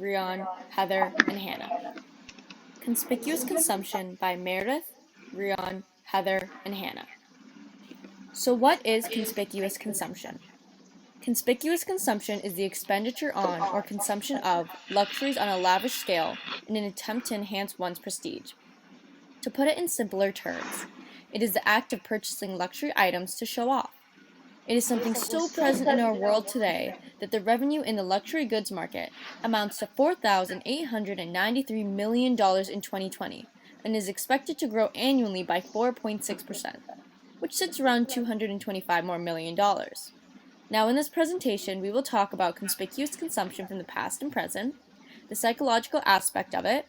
Rion, Heather, and Hannah. Conspicuous Consumption by Meredith, Rion, Heather, and Hannah. So what is conspicuous consumption? Conspicuous consumption is the expenditure on or consumption of luxuries on a lavish scale in an attempt to enhance one's prestige. To put it in simpler terms, it is the act of purchasing luxury items to show off. It is something so present in our world today that the revenue in the luxury goods market amounts to $4,893 million in 2020 and is expected to grow annually by 4.6%, which sits around $225 more million. Now in this presentation, we will talk about conspicuous consumption from the past and present, the psychological aspect of it,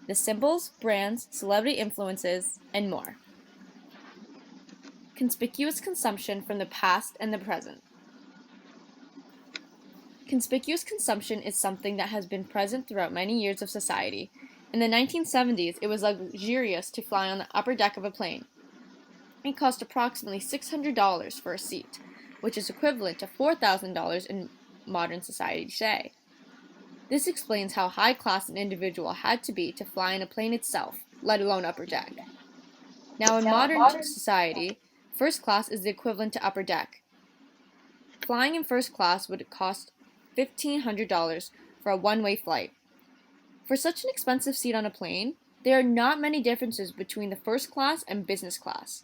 the symbols, brands, celebrity influences, and more. Conspicuous consumption from the past and the present. Conspicuous consumption is something that has been present throughout many years of society. In the 1970s, it was luxurious to fly on the upper deck of a plane. It cost approximately $600 for a seat, which is equivalent to $4,000 in modern society today. This explains how high class an individual had to be to fly in a plane itself, let alone upper deck. Now in modern society, first class is the equivalent to upper deck. Flying in first class would cost $1,500 for a one-way flight. For such an expensive seat on a plane, there are not many differences between the first class and business class.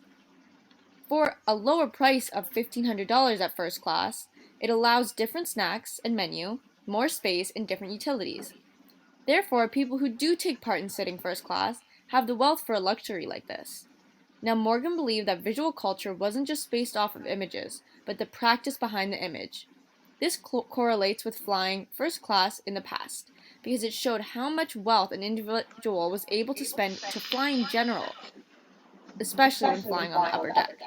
For a lower price of $1,500 at first class, it allows different snacks and menu, more space, and different utilities. Therefore, people who do take part in sitting first class have the wealth for a luxury like this. Now, Morgan believed that visual culture wasn't just based off of images, but the practice behind the image. This correlates with flying first class in the past, because it showed how much wealth an individual was able to spend to fly in general, especially when flying on the upper deck.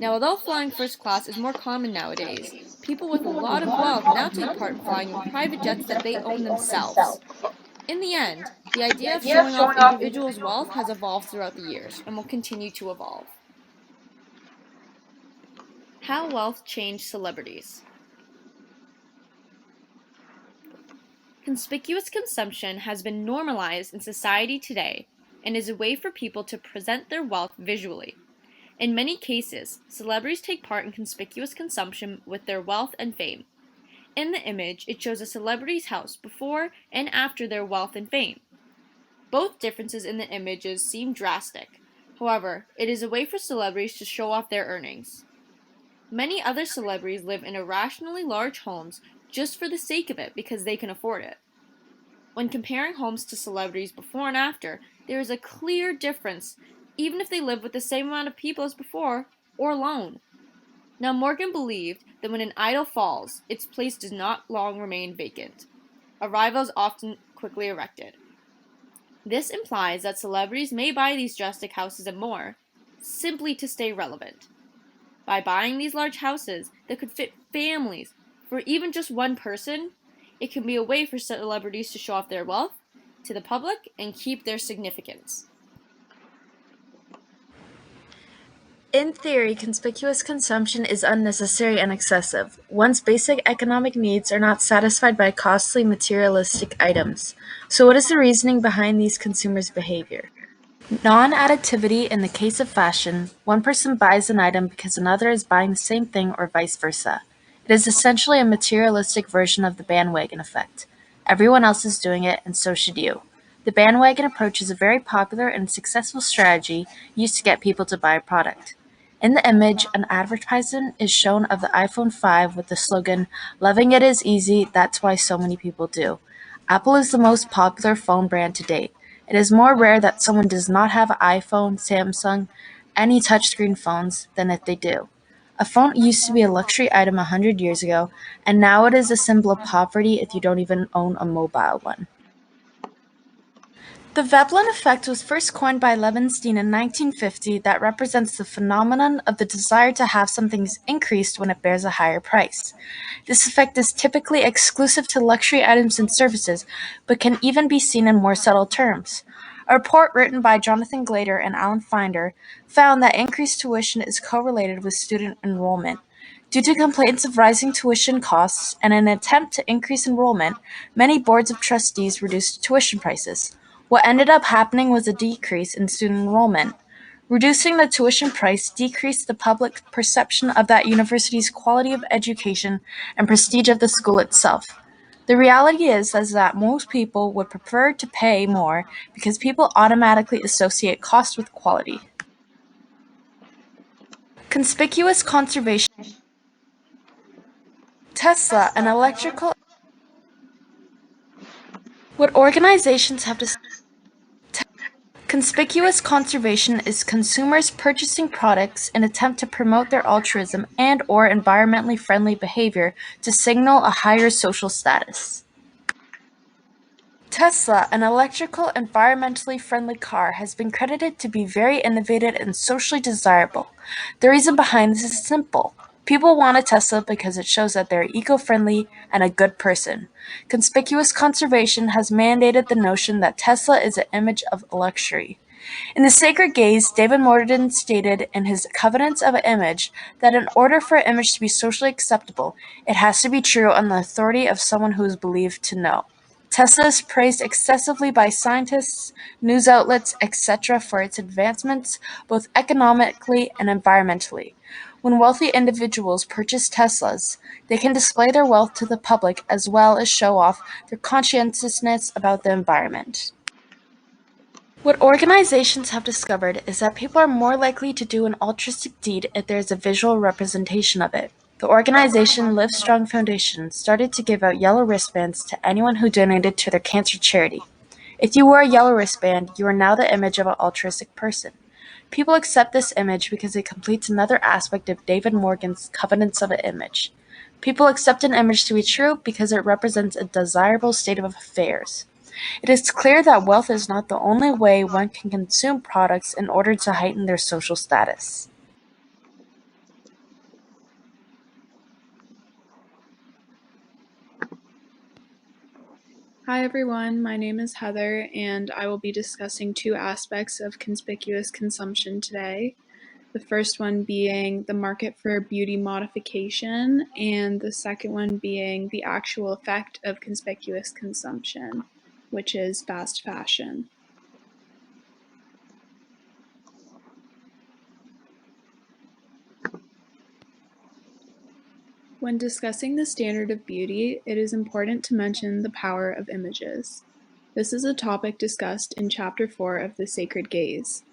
Now, although flying first class is more common nowadays, people with a lot of wealth now take part in flying in private jets that they own themselves. In the end, the idea of showing off individuals' wealth has evolved throughout the years and will continue to evolve. How wealth changed celebrities. Conspicuous consumption has been normalized in society today and is a way for people to present their wealth visually. In many cases, celebrities take part in conspicuous consumption with their wealth and fame. In the image, it shows a celebrity's house before and after their wealth and fame. Both differences in the images seem drastic. However, it is a way for celebrities to show off their earnings. Many other celebrities live in irrationally large homes just for the sake of it because they can afford it. When comparing homes to celebrities before and after, there is a clear difference even if they live with the same amount of people as before, or alone. Now Morgan believed that when an idol falls, its place does not long remain vacant. A rival is often quickly erected. This implies that celebrities may buy these drastic houses and more, simply to stay relevant. By buying these large houses that could fit families for even just one person, it can be a way for celebrities to show off their wealth to the public and keep their significance. In theory, conspicuous consumption is unnecessary and excessive. One's basic economic needs are not satisfied by costly materialistic items. So what is the reasoning behind these consumers' behavior? Non-additivity in the case of fashion, one person buys an item because another is buying the same thing or vice versa. It is essentially a materialistic version of the bandwagon effect. Everyone else is doing it, and so should you. The bandwagon approach is a very popular and successful strategy used to get people to buy a product. In the image, an advertisement is shown of the iPhone 5 with the slogan, "Loving it is easy, that's why so many people do." Apple is the most popular phone brand to date. It is more rare that someone does not have an iPhone, Samsung, any touchscreen phones than if they do. A phone used to be a luxury item 100 years ago, and now it is a symbol of poverty if you don't even own a mobile one. The Veblen effect was first coined by Levinstein in 1950 that represents the phenomenon of the desire to have something increased when it bears a higher price. This effect is typically exclusive to luxury items and services, but can even be seen in more subtle terms. A report written by Jonathan Glader and Alan Finder found that increased tuition is correlated with student enrollment. Due to complaints of rising tuition costs and an attempt to increase enrollment, many boards of trustees reduced tuition prices. What ended up happening was a decrease in student enrollment. Reducing the tuition price decreased the public perception of that university's quality of education and prestige of the school itself. The reality is that most people would prefer to pay more because people automatically associate cost with quality. Conspicuous conservation. Tesla, an electrical. What organizations have to. Conspicuous conservation is consumers purchasing products in attempt to promote their altruism and/or environmentally friendly behavior to signal a higher social status. Tesla, an electrical, environmentally friendly car, has been credited to be very innovative and socially desirable. The reason behind this is simple. People want a Tesla because it shows that they're eco-friendly and a good person. Conspicuous conservation has mandated the notion that Tesla is an image of luxury. In The Sacred Gaze, David Morton stated in his Covenants of Image that in order for an image to be socially acceptable, it has to be true on the authority of someone who is believed to know. Tesla is praised excessively by scientists, news outlets, etc. for its advancements both economically and environmentally. When wealthy individuals purchase Teslas, they can display their wealth to the public as well as show off their conscientiousness about the environment. What organizations have discovered is that people are more likely to do an altruistic deed if there is a visual representation of it. The organization Live Strong Foundation started to give out yellow wristbands to anyone who donated to their cancer charity. If you wear a yellow wristband, you are now the image of an altruistic person. People accept this image because it completes another aspect of David Morgan's Covenants of an Image. People accept an image to be true because it represents a desirable state of affairs. It is clear that wealth is not the only way one can consume products in order to heighten their social status. Hi everyone, my name is Heather and I will be discussing two aspects of conspicuous consumption today. The first one being the market for beauty modification and the second one being the actual effect of conspicuous consumption, which is fast fashion. When discussing the standard of beauty, it is important to mention the power of images. This is a topic discussed in Chapter 4 of The Sacred Gaze.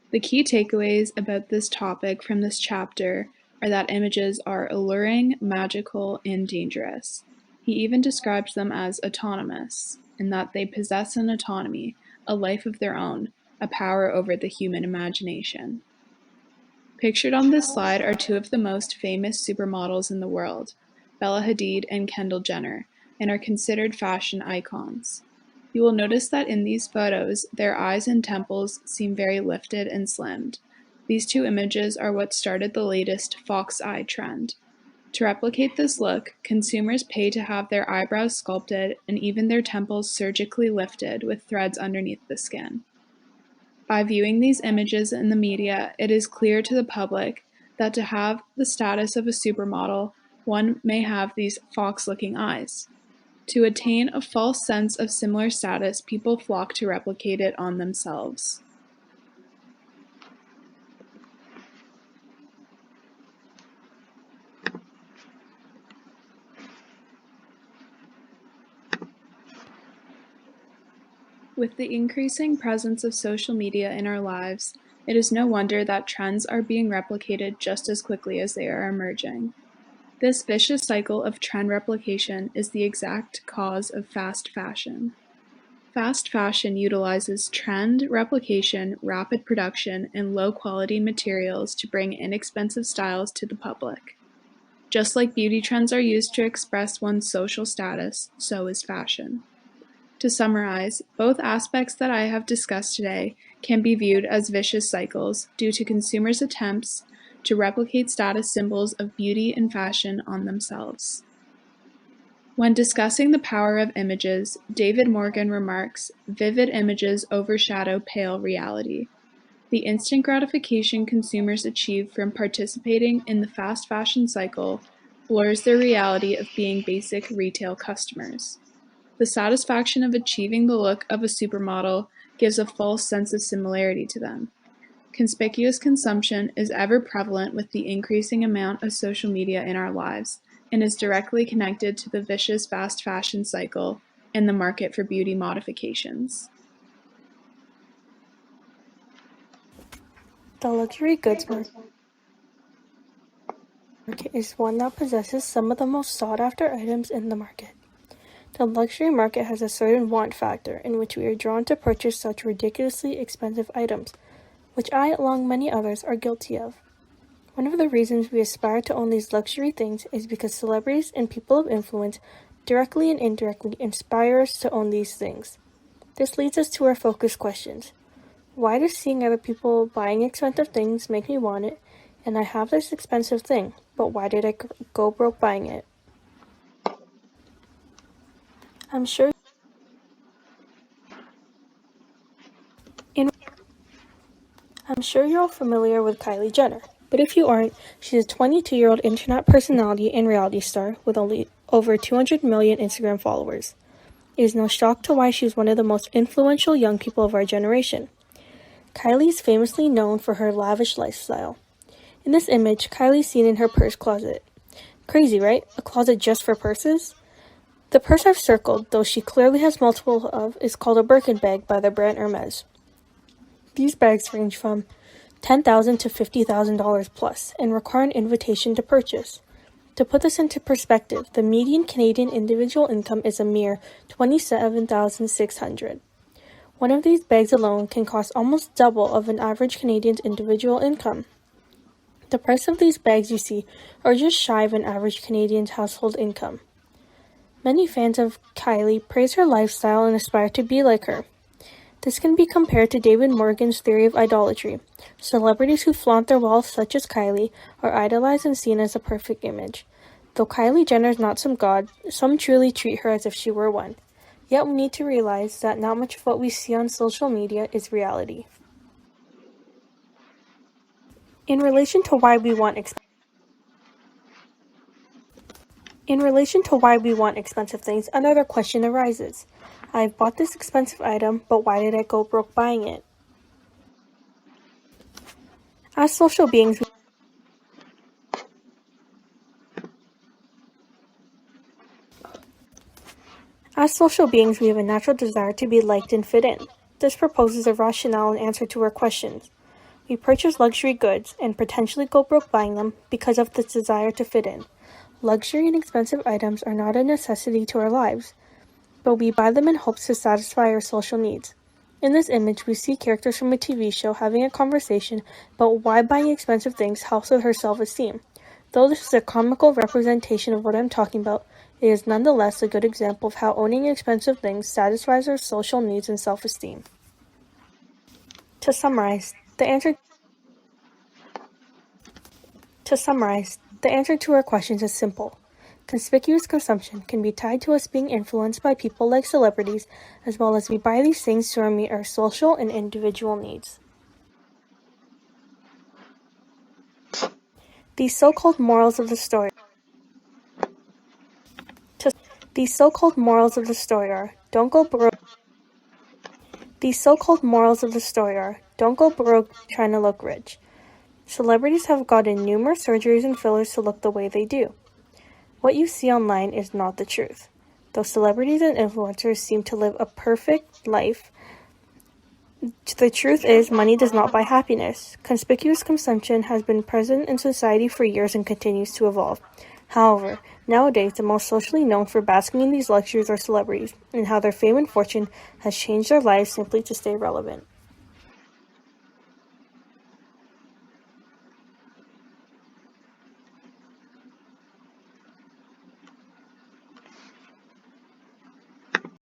The key takeaways about this topic from this chapter are that images are alluring, magical, and dangerous. He even describes them as autonomous, in that they possess an autonomy, a life of their own, a power over the human imagination. Pictured on this slide are two of the most famous supermodels in the world, Bella Hadid and Kendall Jenner, and are considered fashion icons. You will notice that in these photos, their eyes and temples seem very lifted and slimmed. These two images are what started the latest fox eye trend. To replicate this look, consumers pay to have their eyebrows sculpted and even their temples surgically lifted with threads underneath the skin. By viewing these images in the media, it is clear to the public that to have the status of a supermodel, one may have these fox-looking eyes. To attain a false sense of similar status, people flock to replicate it on themselves. With the increasing presence of social media in our lives, it is no wonder that trends are being replicated just as quickly as they are emerging. This vicious cycle of trend replication is the exact cause of fast fashion. Fast fashion utilizes trend replication, rapid production, and low-quality materials to bring inexpensive styles to the public. Just like beauty trends are used to express one's social status, so is fashion. To summarize, both aspects that I have discussed today can be viewed as vicious cycles due to consumers' attempts to replicate status symbols of beauty and fashion on themselves. When discussing the power of images, David Morgan remarks, "Vivid images overshadow pale reality." The instant gratification consumers achieve from participating in the fast fashion cycle blurs their reality of being basic retail customers. The satisfaction of achieving the look of a supermodel gives a false sense of similarity to them. Conspicuous consumption is ever prevalent with the increasing amount of social media in our lives and is directly connected to the vicious fast fashion cycle and the market for beauty modifications. The luxury goods market is one that possesses some of the most sought-after items in the market. The luxury market has a certain want factor in which we are drawn to purchase such ridiculously expensive items, which I, along many others, are guilty of. One of the reasons we aspire to own these luxury things is because celebrities and people of influence directly and indirectly inspire us to own these things. This leads us to our focus questions. Why does seeing other people buying expensive things make me want it, and I have this expensive thing, but why did I go broke buying it? I'm sure you're all familiar with Kylie Jenner, but if you aren't, she's a 22-year-old internet personality and reality star with only over 200 million Instagram followers. It is no shock to why she's one of the most influential young people of our generation. Kylie is famously known for her lavish lifestyle. In this image, Kylie's seen in her purse closet. Crazy, right? A closet just for purses? The purse I've circled, though she clearly has multiple of, is called a Birkin bag by the brand Hermes. These bags range from $10,000 to $50,000 plus and require an invitation to purchase. To put this into perspective, the median Canadian individual income is a mere $27,600. One of these bags alone can cost almost double of an average Canadian's individual income. The price of these bags you see are just shy of an average Canadian's household income. Many fans of Kylie praise her lifestyle and aspire to be like her. This can be compared to David Morgan's theory of idolatry. Celebrities who flaunt their wealth, such as Kylie, are idolized and seen as a perfect image. Though Kylie Jenner is not some god, some truly treat her as if she were one. Yet we need to realize that not much of what we see on social media is reality. In relation to why we want expensive things, another question arises. I've bought this expensive item, but why did I go broke buying it? As social beings, we have a natural desire to be liked and fit in. This proposes a rationale and answer to our questions. We purchase luxury goods and potentially go broke buying them because of this desire to fit in. Luxury and expensive items are not a necessity to our lives, but we buy them in hopes to satisfy our social needs. In this image, we see characters from a TV show having a conversation about why buying expensive things helps with her self-esteem. Though this is a comical representation of what I'm talking about, it is nonetheless a good example of how owning expensive things satisfies our social needs and self-esteem. To summarize, the answer to our questions is simple. Conspicuous consumption can be tied to us being influenced by people like celebrities, as well as we buy these things to meet our social and individual needs. These so-called morals of the story are, don't go broke trying to look rich. Celebrities have gotten numerous surgeries and fillers to look the way they do. What you see online is not the truth. Though celebrities and influencers seem to live a perfect life, the truth is money does not buy happiness. Conspicuous consumption has been present in society for years and continues to evolve. However, nowadays the most socially known for basking in these luxuries are celebrities, and how their fame and fortune has changed their lives simply to stay relevant.